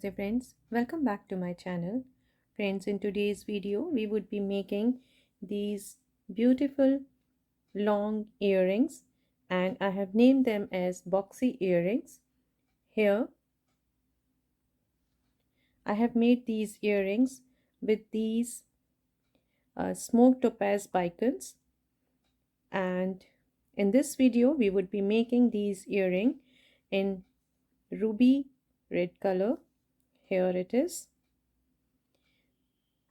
Namaste friends, welcome back to my channel. Friends, in today's video we would be making these beautiful long earrings, and I have named them as boxy earrings. Here I have made these earrings with these smoked topaz bicones, and in this video we would be making these earring in ruby red color. Here it is.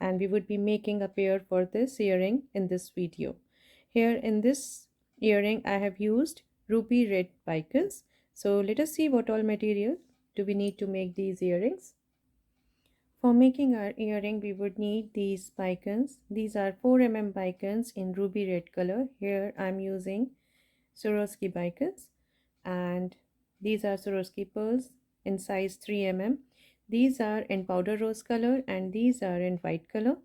And we would be making a pair for this earring in this video. Here in this earring I have used ruby red bicones. So let us see what all material do we need to make these earrings. For making our earring we would need these bicones. These are 4 mm bicones in ruby red color. Here I am using Swarovski bicones, and these are Swarovski pearls in size 3 mm. These are in powder rose color and these are in white color.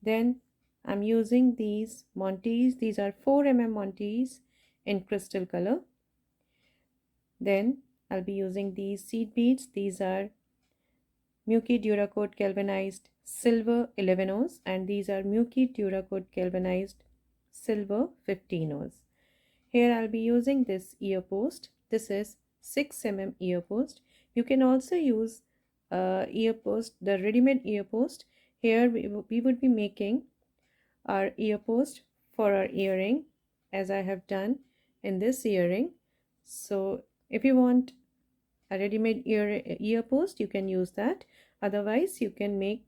Then I'm using these montees. These are 4 mm montees in crystal color. Then I'll be using these seed beads. These are Miyuki duracoat galvanized silver 11 O's, and these are Miyuki duracoat galvanized silver 15 O's. Here I'll be using this ear post. This is 6 mm ear post. You can also use ear post, the ready-made ear post. Here we would be making our ear post for our earring, as I have done in this earring. So if you want a ready-made ear post, you can use that. Otherwise you can make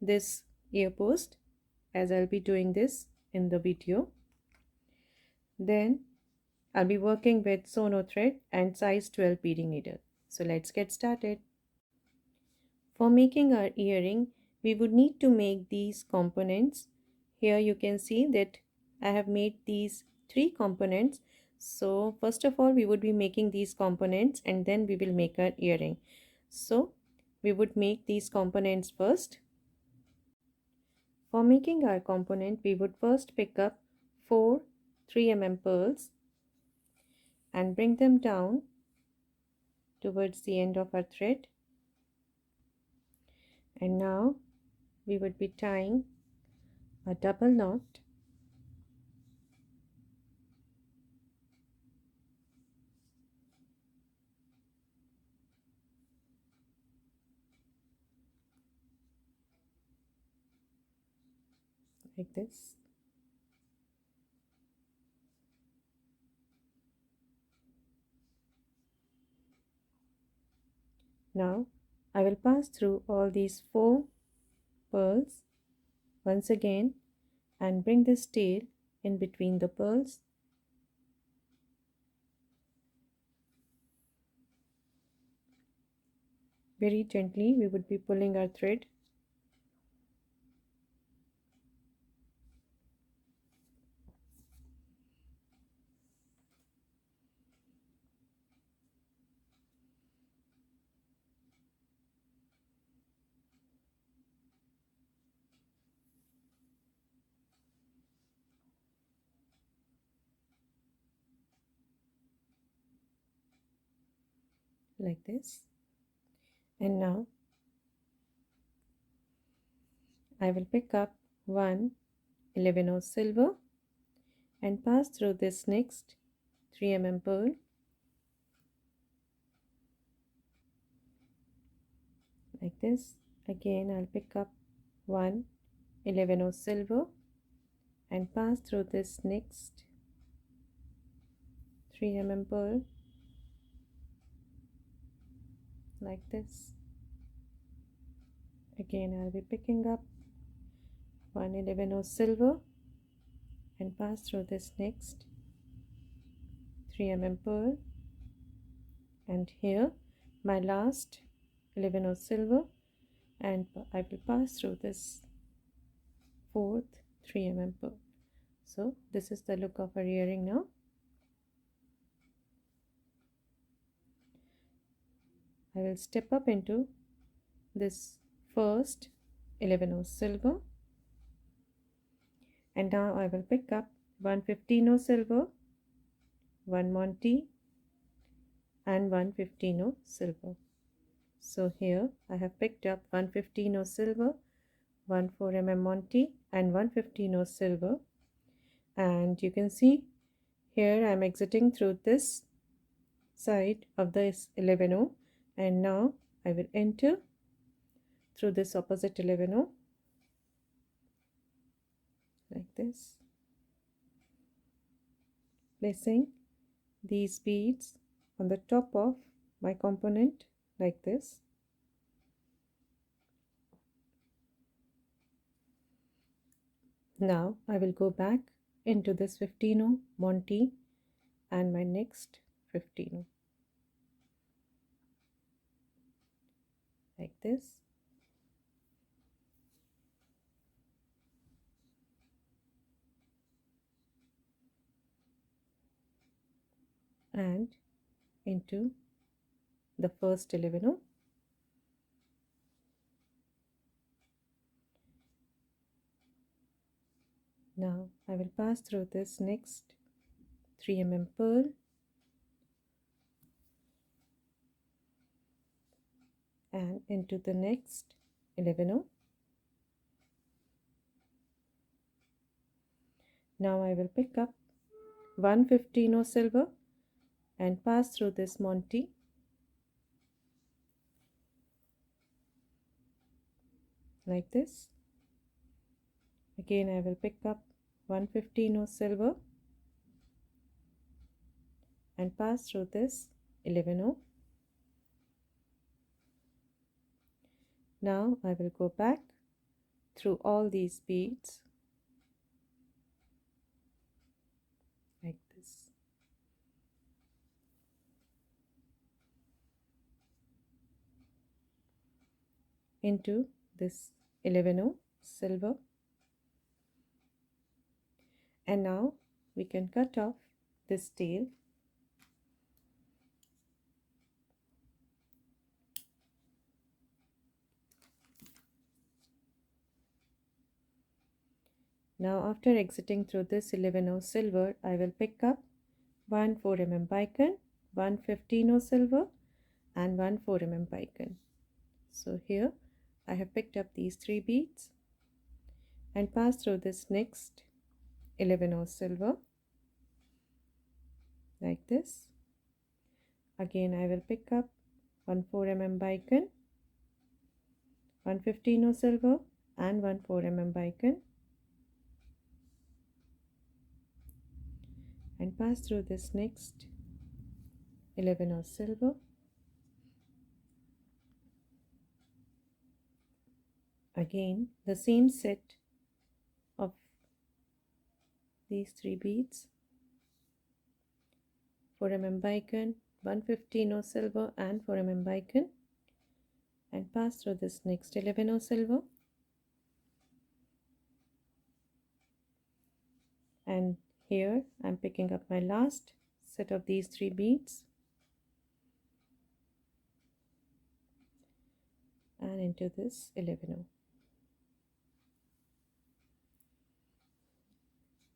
this ear post as I'll be doing this in the video. Then I'll be working with sono thread and size 12 beading needle. So let's get started. For making our earring, we would need to make these components. Here you can see that I have made these 3 components. So first of all we would be making these components and then we will make our earring. So we would make these components first. For making our component, we would first pick up 4 3 mm pearls and bring them down towards the end of our thread. And now we would be tying a double knot like this. Now I will pass through all these 4 pearls once again and bring this tail in between the pearls. Very gently we would be pulling our thread. Like this. And now I will pick up one 11 silver and pass through this next 3 mm pearl. Like this. Again I'll pick up one 11 silver and pass through this next 3 mm pearl like this. Again I'll be picking up one 11 silver and pass through this next 3 mm pearl, and here my last 11 silver, and I will pass through this fourth 3 mm pearl. So this is the look of our earring now. I will step up into this first 11 silver, and now I will pick up one 15 silver, one monte and one 15 silver. So here I have picked up 115 silver, 1 4 monte and 115 silver, and you can see here I am exiting through this side of this 11 and now I will enter through this opposite 11 like this, placing these beads on the top of my component like this. Now I will go back into this 15 monte and my next 15 like this, and into the first 11. Now I will pass through this next 3 pearl and into the next 11. Now I will pick up 115 silver and pass through this monte like this. Again I will pick up 115 silver and pass through this 11. Now I will go back through all these beads like this. Into this 11 silver, and now we can cut off this tail. Now after exiting through this 11 silver, I will pick up 1 4 bicone, 115 silver and 1 4 bicone. So here I have picked up these 3 beads and pass through this next 11 silver like this. Again I will pick up 1 4 bicone, 115 silver and 1 4 bicone and pass through this next 11 silver. Again the same set of these 3 beads, 4 bicone, 115 silver and 4 bicone, and pass through this next 11 silver, and here I'm picking up my last set of these 3 beads and into this 11.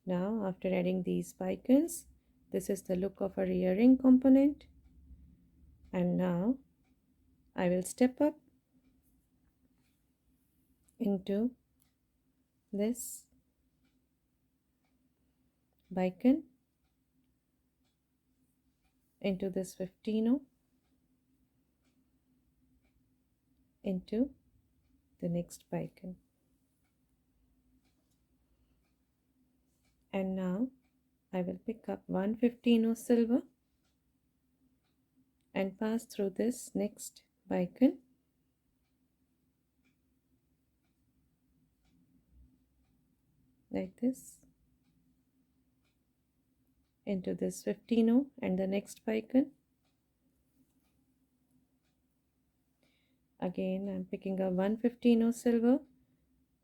Now after adding these bicones, this is the look of our earring component, and now I will step up into this bicone, into this 15, into the next bicone, and now I will pick up 115 silver and pass through this next bicone like this, into this 15 and the next bicone. Again I'm picking up 115 silver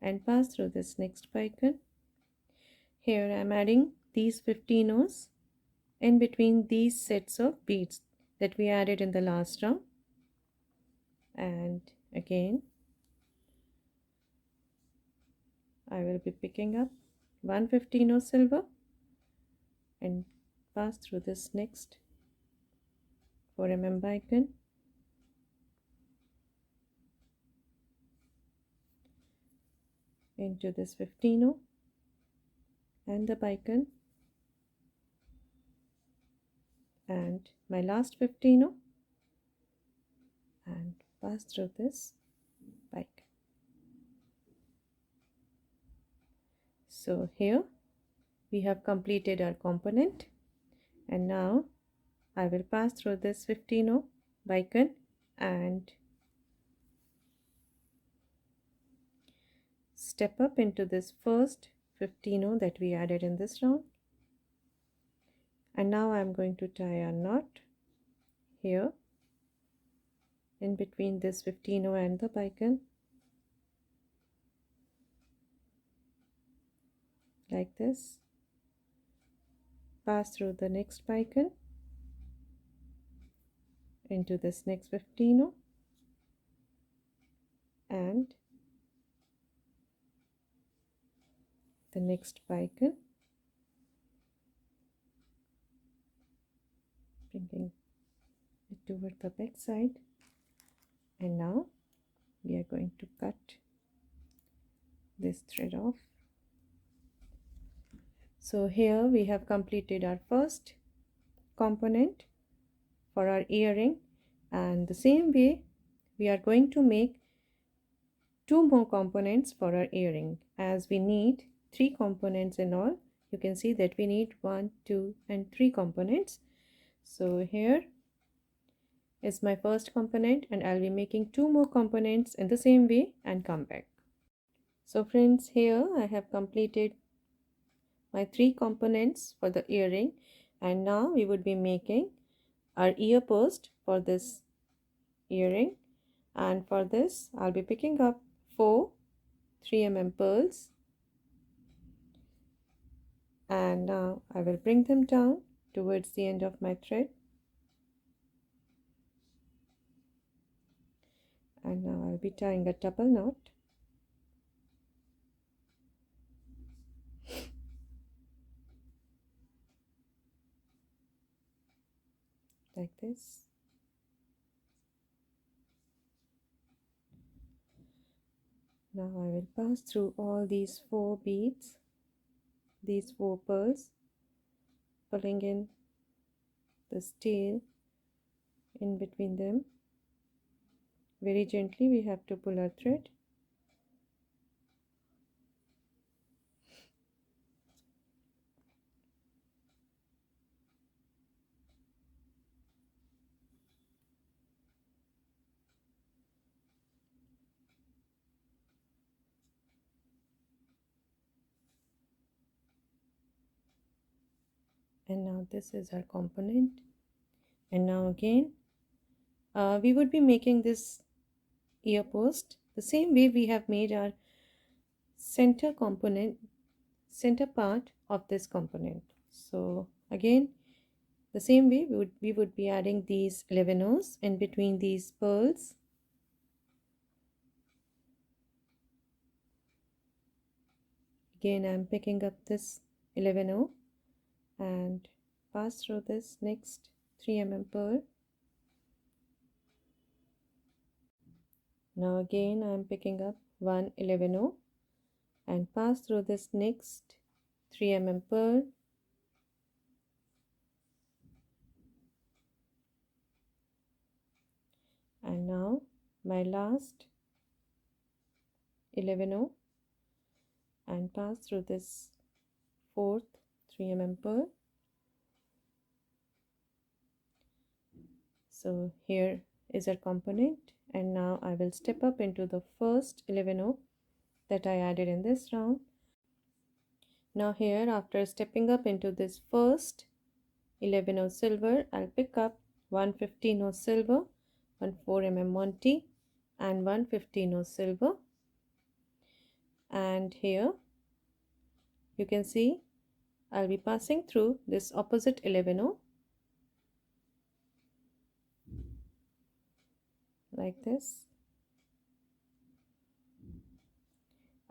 and pass through this next bicone. Here I'm adding these 15s in between these sets of beads that we added in the last round, and again I will be picking up 115 silver and pass through this next 4 bicone into this 15 and the bicone, and my last 15 and pass through this bike. So here we have completed our component, and now I will pass through this 15 bicone and step up into this first 15 that we added in this round. And now I am going to tie a knot here in between this 15 and the bicone, like this. Pass through the next bicone into this next 15 and the next bicone, bringing it toward the back side. And now we are going to cut this thread off. So here we have completed our first component for our earring, and the same way we are going to make 2 more components for our earring, as we need 3 components in all. You can see that we need 1, 2 and 3 components. So here is my first component, and I'll be making 2 more components in the same way and come back. So friends, here I have completed my 3 components for the earring, and now we would be making our ear post for this earring. And for this I'll be picking up 4 3mm pearls, and now I will bring them down towards the end of my thread, and now I'll be tying a double knot like this. Now I will pass through all these 4 beads, these 4 pearls, pulling in this tail in between them. Very gently we have to pull our thread. And now this is our component. And now again we would be making this ear post the same way we have made our center component, center part of this component. So again the same way we would be adding these 11 O's in between these pearls. Again I'm picking up this 11 O and pass through this next 3mm pearl. Now again I am picking up one 11 O and pass through this next 3mm pearl. And now my last 11 O and pass through this fourth 3mm pearl. So here is our component, and now I will step up into the first 11 O that I added in this round. Now here, after stepping up into this first 11 O silver, I'll pick up one 15 O silver, one 4mm monte and one 15 O silver. And here you can see I'll be passing through this opposite 11 O like this,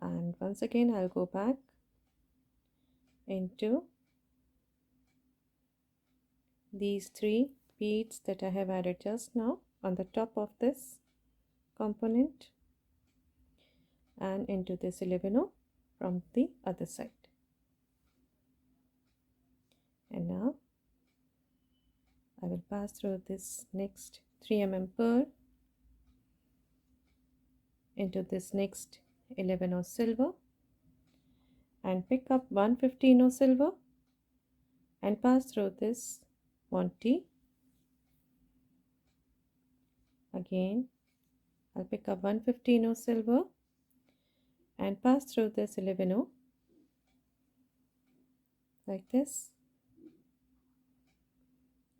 and once again I'll go back into these 3 beads that I have added just now on the top of this component. and into this 11 from the other side. And now I will pass through this next 3 mm pearl into this next 11 silver and pick up 115 silver and pass through this monte. Again I'll pick up 115 silver and pass through this 11 like this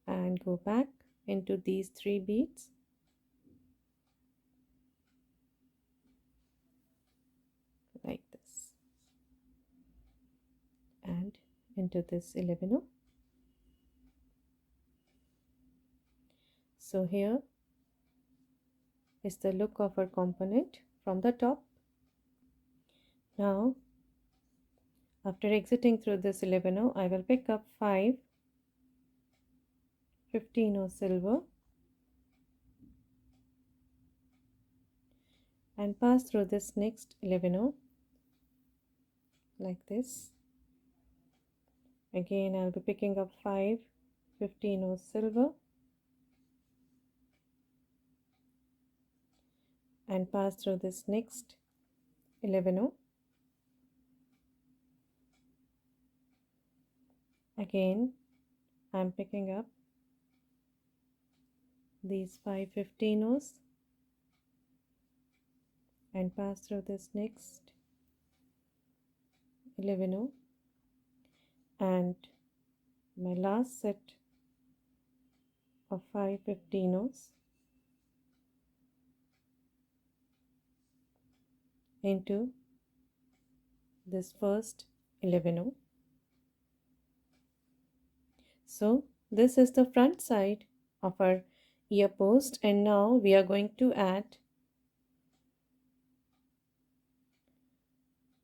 and go back into these 3 beads like this and into this 11. So here is the look of our component from the top. Now after exiting through this 11, I will pick up 5 15 silver and pass through this next 11 like this. Again I'll be picking up 5 15 silver and pass through this next 11. Again I'm picking up these 5 15s and pass through this next 11 and my last set of 5 15s into this first 11. So this is the front side of our ear post, and now we are going to add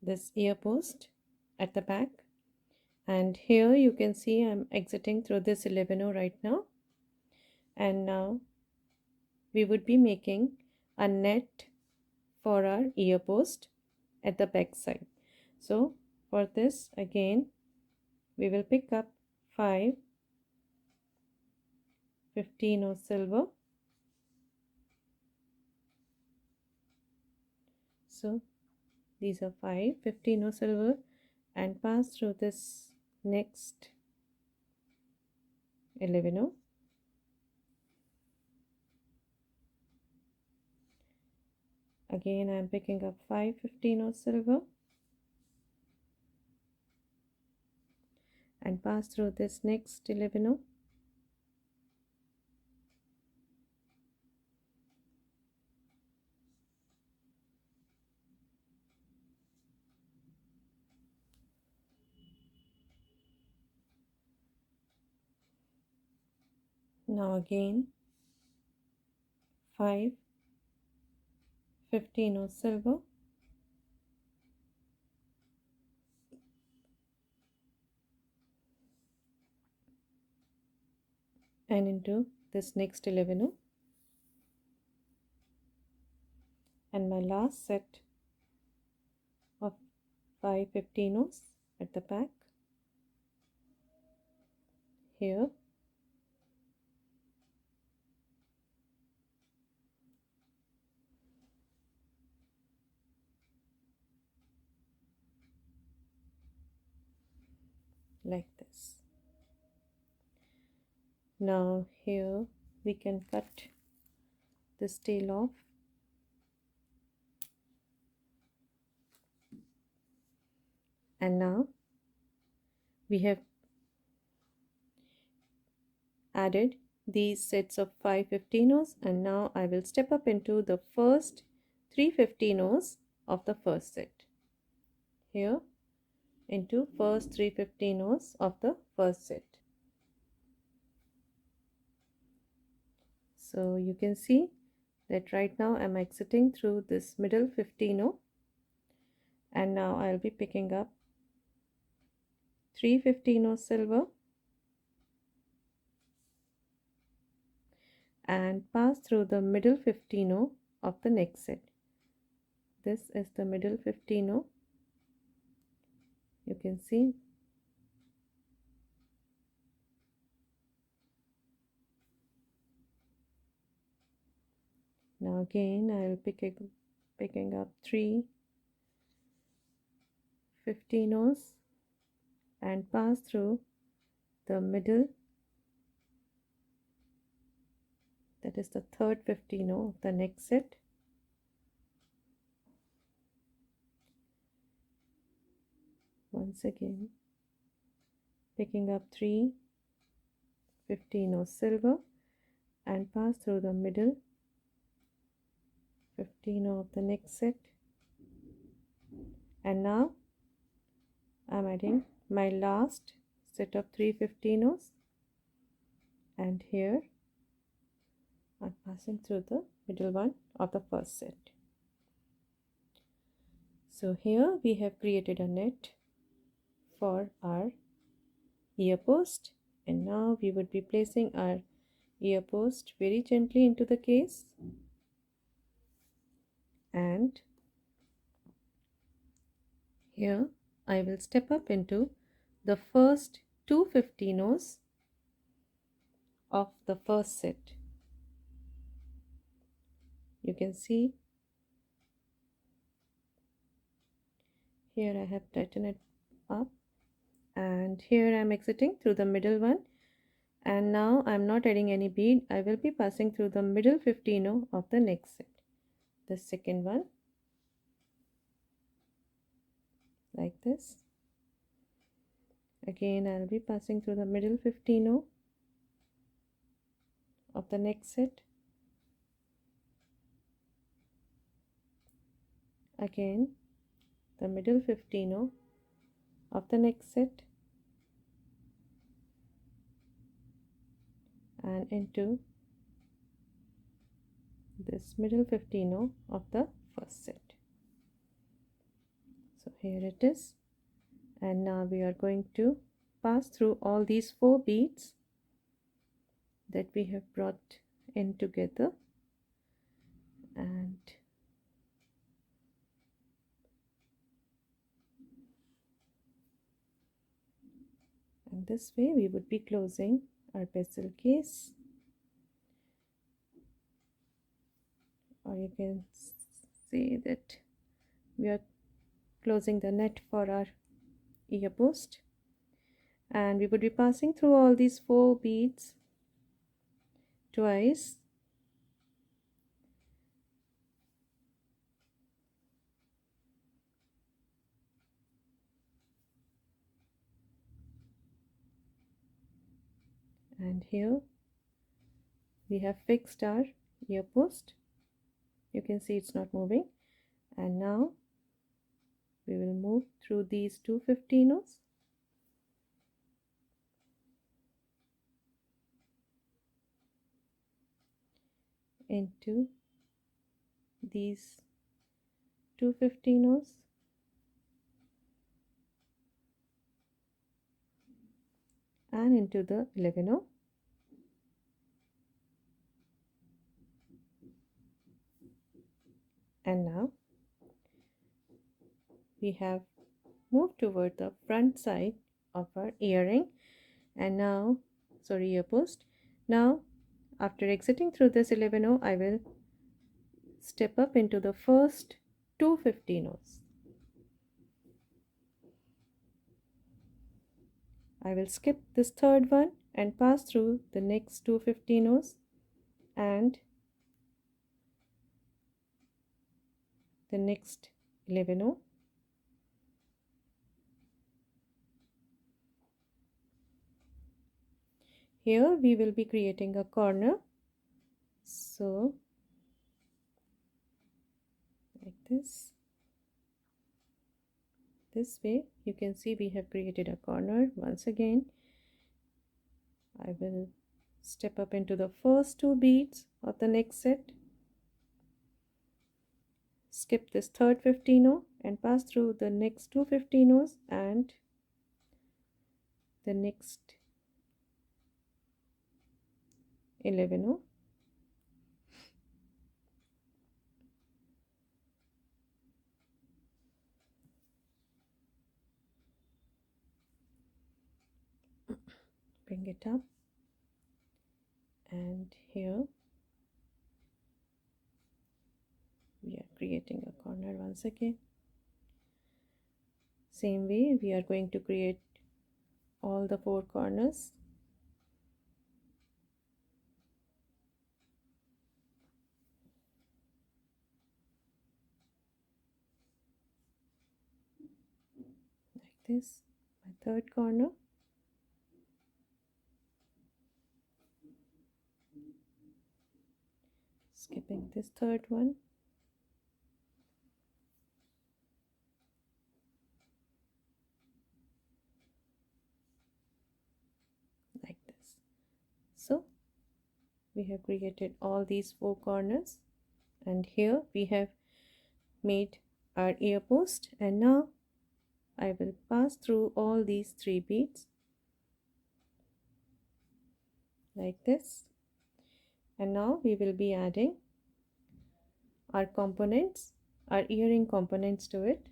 this ear post at the back. And here you can see I'm exiting through this 11 right now, and now we would be making a net for our ear post at the back side. So for this again we will pick up 5 15 silver. So these are 5 15 silver and pass through this next 11. Again I am picking up 5 15 silver and pass through this next 11. Now again 5 15 silver and into this next 11 and my last set of 5 15s at the back here. Like this. Now here we can cut this tail off and now we have added these sets of 5 15s and now I will step up into the first 3 15s of the first set here into first 3 15s of the first set. So you can see that right now I'm exiting through this middle 15 and now I'll be picking up 3 15 silver and pass through the middle 15 of the next set. This is the middle 15-0. You can see. Now again I will picking up 3 15-0s and pass through the middle, that is the third 15-0 of the next set. Once again picking up 3 15-0 silver and pass through the middle 15-0 of the next set. And now I'm adding my last set of 3 15-0s, and here I'm passing through the middle one of the first set. So here we have created a net for our ear post, and now we would be placing our ear post very gently into the case, and here I will step up into the first 2 15-0s of the first set. You can see here I have tightened it up, and here I am exiting through the middle one, and now I am not adding any bead. I will be passing through the middle 15-0 of the next set, the second one, like this. Again I will be passing through the middle 15-0 of the next set. Again the middle 15-0 of the next set, and into this middle 15-0 of the first set. So here it is, and now we are going to pass through all these 4 beads that we have brought in together, and this way we would be closing our bezel case, or you can say that we are closing the net for our ear post. And we would be passing through all these 4 beads twice, and here we have fixed our ear post. You can see it's not moving, and now we will move through these 2 15-0s into these 2 15-0s, and into the 11-0. And now we have moved toward the front side of our earring, and now ear post. Now after exiting through this 11-0, I will step up into the first 2 15-0s. I will skip this third one and pass through the next 2 15-0s and the next 11-0. Here we will be creating a corner, so like this way. You can see we have created a corner. Once again I will step up into the first 2 beads of the next set, skip this third 15-0 and pass through the next 2 15-0s and the next 11-0. bring it up, and here we are creating a corner once again. Same way we are going to create all the 4 corners. Like this. My 3rd corner. Skipping this 3rd one. Like this. So we have created all these 4 corners, and here we have made our ear post, and now I will pass through all these 3 beads like this, and now we will be adding our components, our earring components to it.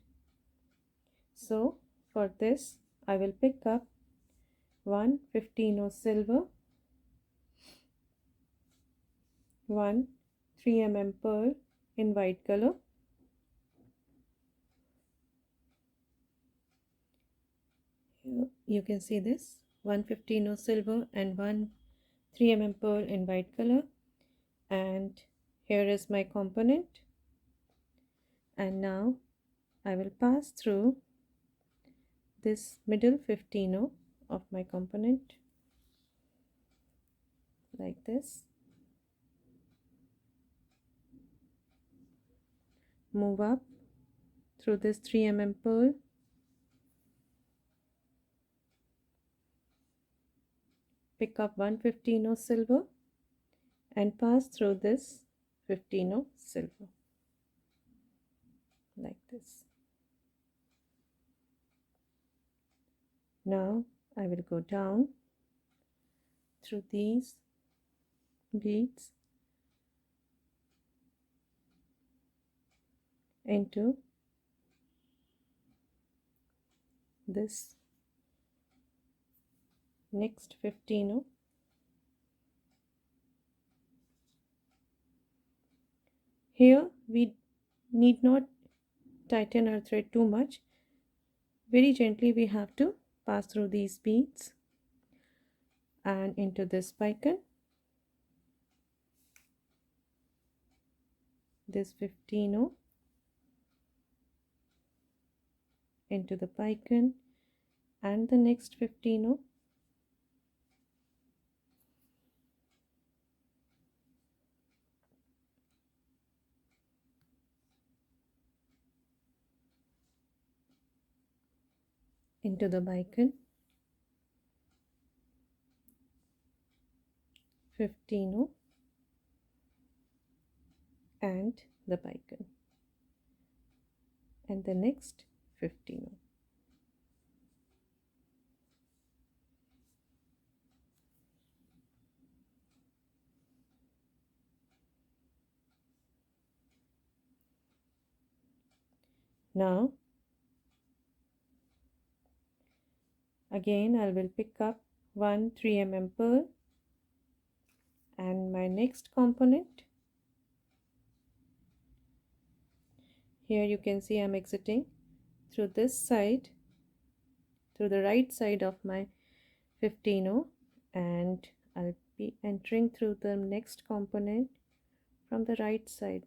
So for this I will pick up one 15 silver, one 3 pearl in white color, here you can see this, one 15 silver and one 3 pearl in white color, and here is my component. And now I will pass through this middle 15 of my component like this, move up through this 3 pearl, pick up one 15 silver and pass through this 15 silver like this. Now I will go down through these beads into this next 15. Here we need not tighten our thread too much. Very gently we have to pass through these beads and into this bicone, this 15 into the bicone and the next 15 into the bicone, 15 and the bicone and the next 15. Now again I will pick up one 3 pearl and my next component. Here you can see I'm exiting through this side, through the right side of my 15 and I'll be entering through the next component from the right side.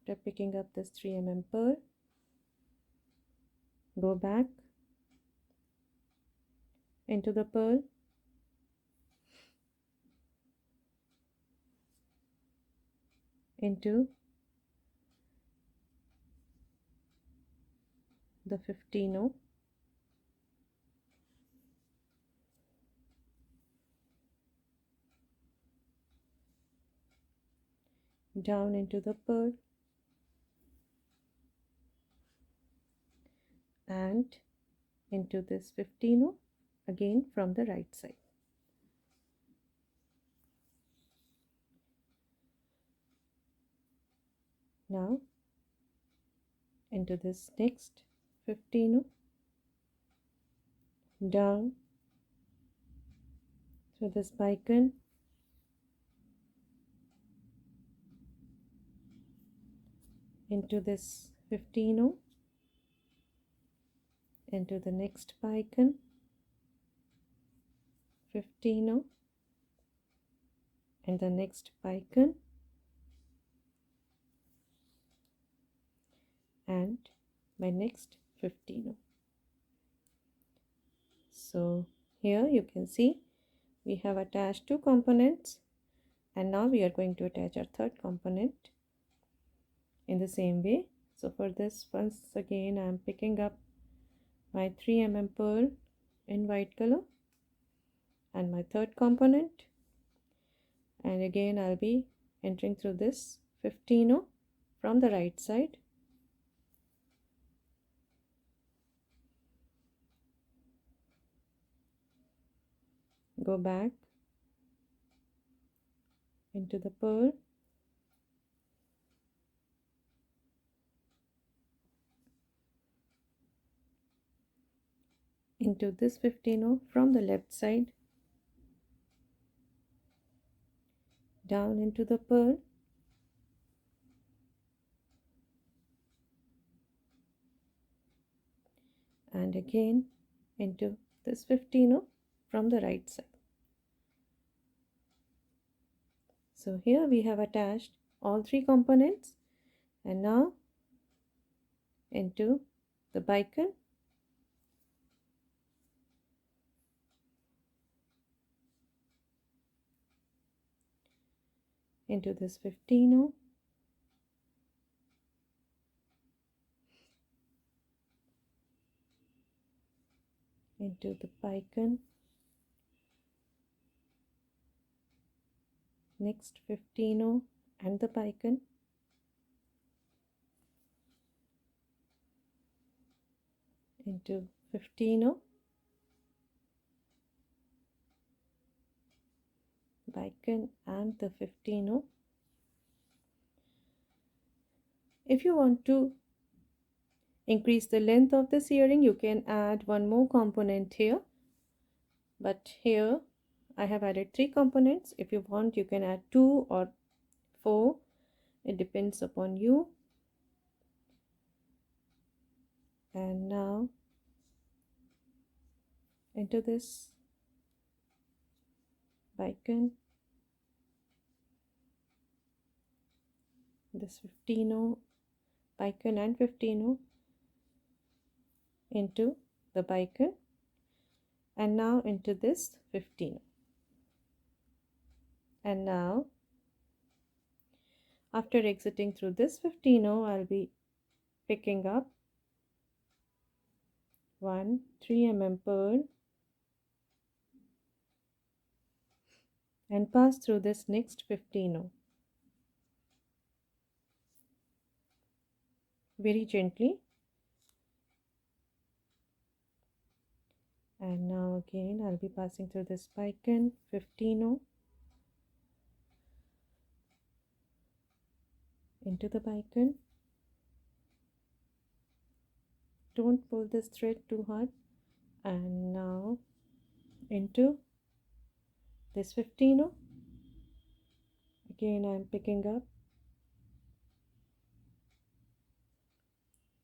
After picking up this 3 pearl, go back into the pearl, into the 15, down into the pearl and into this 15 again from the right side. Now into this next 15 down through this bicone into this 15 into the next bicone 15 and the next bicone and my next 15. So here you can see we have attached two components, and now we are going to attach our third component in the same way. So for this, once again I am picking up my 3 mm pearl in white color and my third component, and again I'll be entering through this 15 from the right side, go back into the pearl, into this 15 from the left side, down into the pearl, and again into this 15 from the right side. So here we have attached all three components, and now into the bicone, into this 15 into the bicone, next 15 and the bicone, into 15 bicone and the 15. If you want to increase the length of this earring, you can add one more component here, but here I have added three components. If you want, you can add 2 or 4, it depends upon you. And now into this bicone, this 15 bicone and 15 into the bicone, and now into this 15. And now after exiting through this 15, I'll be picking up one 3 mm pearl and pass through this next 15 very gently. And now again I'll be passing through this bicone 15 into the bicone. Don't pull this thread too hard. And now into this 15 again I'm picking up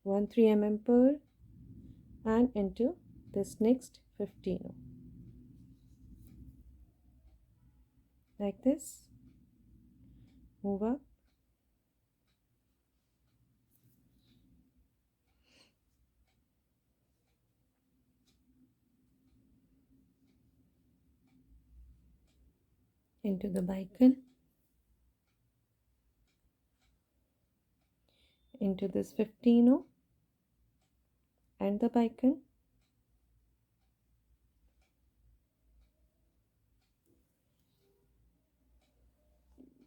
one 3 mm pearl and into this next 15 like this. Move up into the bicone, into this 15 and the bicone,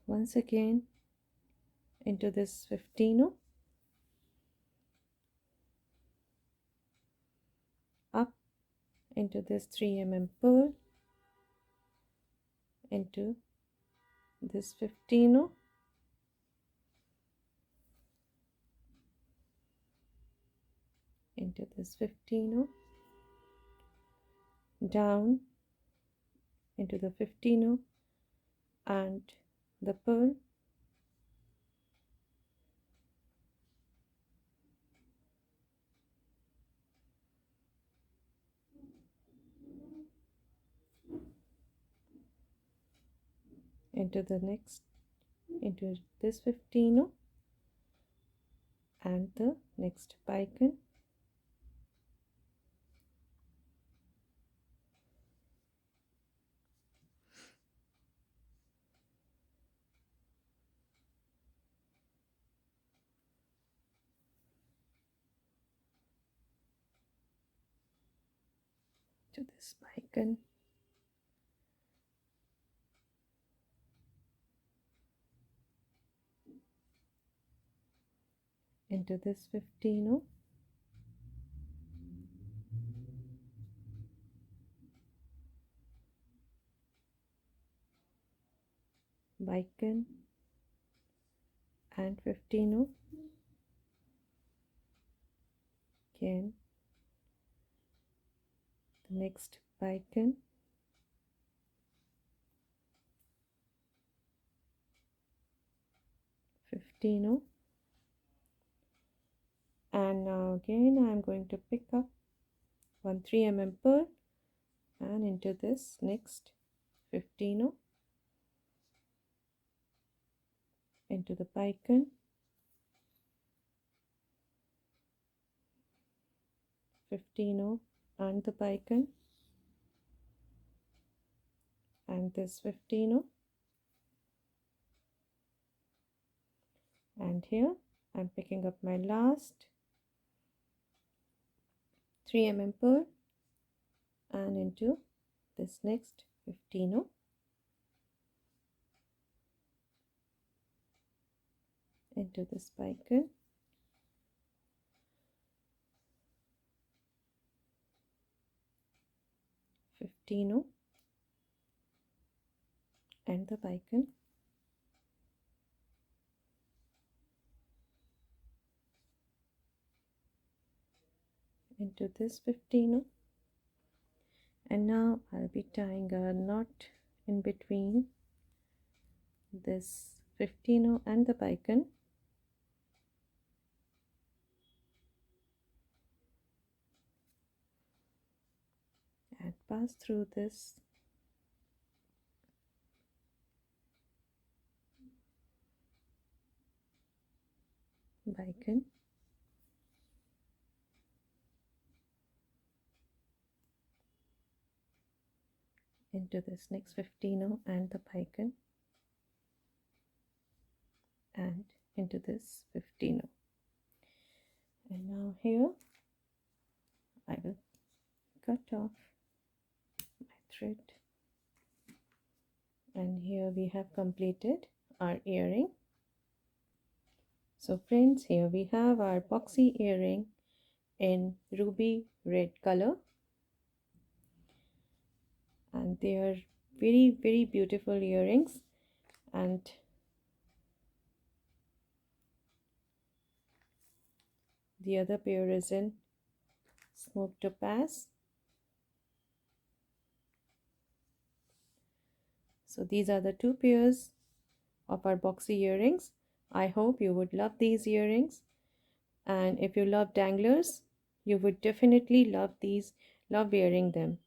once again into this 15 up into this 3 mm pearl, into this 15 into this 15 down into the 15 and the pearl, into the next, into this 15 and the next bicone, to this bicone, into this 15 bicone and 15 again, the next bicone, 15 and now again I am going to pick up one 3 mm pearl and into this next 15 into the bicone, 15 and the bicone and this 15 and here I'm picking up my last 3 mm pearl and into this next 15 into this bicone, 15 and the bicone, into this 15 and now I'll be tying a knot in between this 15 and the bicone and pass through this bicone into this next 15 and the bicone and into this 15 and now here I will cut off my thread and here we have completed our earring. So friends, here we have our boxy earring in ruby red color and they are very beautiful earrings and the other pair is in smoke topaz. So these are the two pairs of our boxy earrings. I hope you would love these earrings, and if you love danglers you would definitely love wearing them.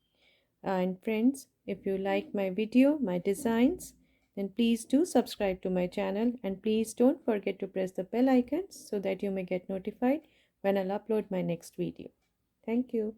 And friends, if you like my video, my designs, then please do subscribe to my channel and please don't forget to press the bell icon so that you may get notified when I'll upload my next video. Thank you.